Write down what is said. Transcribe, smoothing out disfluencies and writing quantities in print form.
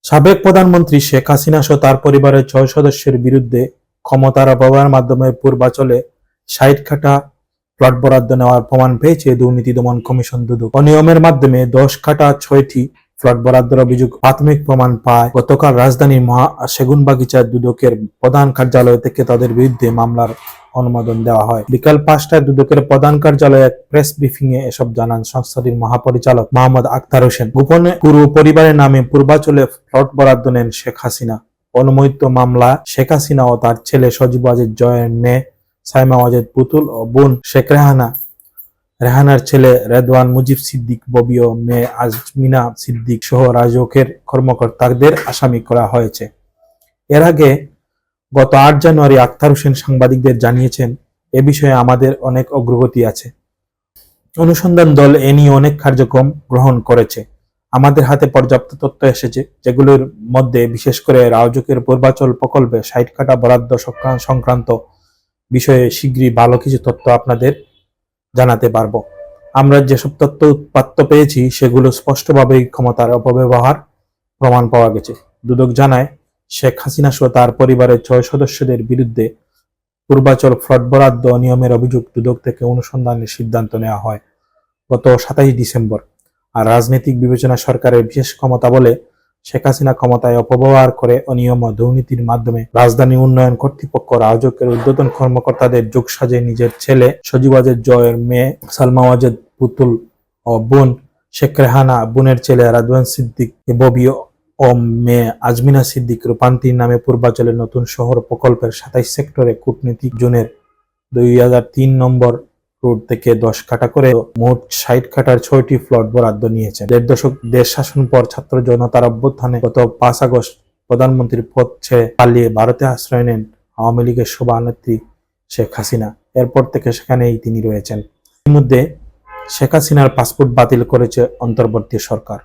সাবেক প্রধানমন্ত্রী শেখ হাসিনা সহ তার পরিবারের ৬ সদস্যের বিরুদ্ধে ক্ষমতার অপব্যয়ের মাধ্যমে পূর্বাচলে ৬০ কাঠা প্লট বরাদ্দ নেওয়ার প্রমাণ পেয়েছে দুর্নীতি দমন কমিশন দুদক। অনিয়মের মাধ্যমে ১০ কাঠা ৬টি প্লট বরাদ্দের অভিযোগ প্রাথমিক প্রমাণ পায় গতকাল রাজধানীর সেগুনবাগিচার দুদকের প্রধান কার্যালয় থেকে তাদের বিরুদ্ধে মামলার অনুমোদন দেওয়া হয়। বিকাল ৫টায় দুদকের প্রধান কার্যালয়ে এক প্রেস ব্রিফিং এ এসব জানান সংস্থাটির মহাপরিচালক মোহাম্মদ আখতার হোসেন। গোপনে পুরো পরিবারের নামে পূর্বাচলে প্লট বরাদ্দ নেন শেখ হাসিনা। অনুমোদিত মামলা শেখ হাসিনা ও তার ছেলে সজীব ওয়াজেদ জয়ের মেয়ে সাইমা ওয়াজেদ পুতুল ও বোন শেখ রেহানার ছেলে রেদওয়ান মুজিব সিদ্দিক ববি ও মেয়ে আজমিনা সিদ্দিক সহ রাজউকের কর্মকর্তাদের আসামি করা হয়েছে। এর আগে গত ৮ জানুয়ারি আখতার হোসেন সাংবাদিকদের জানিয়েছেন, এ বিষয়ে আমাদের অনেক অগ্রগতি আছে। অনুসন্ধান দল এ নিয়ে অনেক কার্যক্রম গ্রহণ করেছে। আমাদের হাতে পর্যাপ্ত তথ্য এসেছে, যেগুলোর মধ্যে বিশেষ করে রাজউকের পূর্বাচল প্রকল্পে ৬০ কাঠা বরাদ্দ সংক্রান্ত বিষয়ে শীঘ্রই ভালো কিছু তথ্য আপনাদের জানাতে পারব। আমরা যেসব তথ্য উৎপাত্ত পেয়েছি সেগুলো স্পষ্টভাবেই ক্ষমতার অপব্যবহার প্রমাণ পাওয়া গেছে। দুদক জানায়, শেখ হাসিনা সহ তার পরিবারের ৬ সদস্যদের বিরুদ্ধে পূর্বাচল প্লট বরাদ্দ অনিয়মের অভিযোগ দুদক থেকে অনুসন্ধানের সিদ্ধান্ত নেওয়া হয় গত ২৭ ডিসেম্বর। আর রাজনৈতিক বিবেচনা সরকারের বিশেষ ক্ষমতা বলে শেখ হাসিনা ক্ষমতায় অপব্যবহার করে অনিয়ম ও দুর্নীতির মাধ্যমে রাজধানী উন্নয়ন কর্তৃপক্ষ রাজউকের ঊর্ধ্বতন কর্মকর্তাদের যোগসাজে নিজের ছেলে সজীব ওয়াজেদ জয়ের মেয়ে সালমা ওয়াজেদ পুতুল ও বোন শেখ রেহানা, বোনের ছেলে রেদওয়ান সিদ্দিক ববি ও মেয়ে আজমিনা সিদ্দিক রূপান্তরীর নামে পূর্বাচলের নতুন শহর প্রকল্পের ২৭ সেক্টরে কূটনীতিক জোনের ২০০৩ নম্বর রোড থেকে ১০ কাঠা করে মোট ৬০ কাঠার ৬টি প্লট বরাদ্দ নিয়েছেন। ১.৫ দশক দেশ শাসন পর ছাত্র জনতার অভ্যুত্থানে গত ৫ আগস্ট প্রধানমন্ত্রীর পদ ছেড়ে পালিয়ে ভারতে আশ্রয় নেন আওয়ামী লীগের সভানেত্রী শেখ হাসিনা। এরপর থেকে সেখানেই তিনি রয়েছেন। এর মধ্যে শেখ হাসিনার পাসপোর্ট বাতিল করেছে অন্তর্বর্তী সরকার।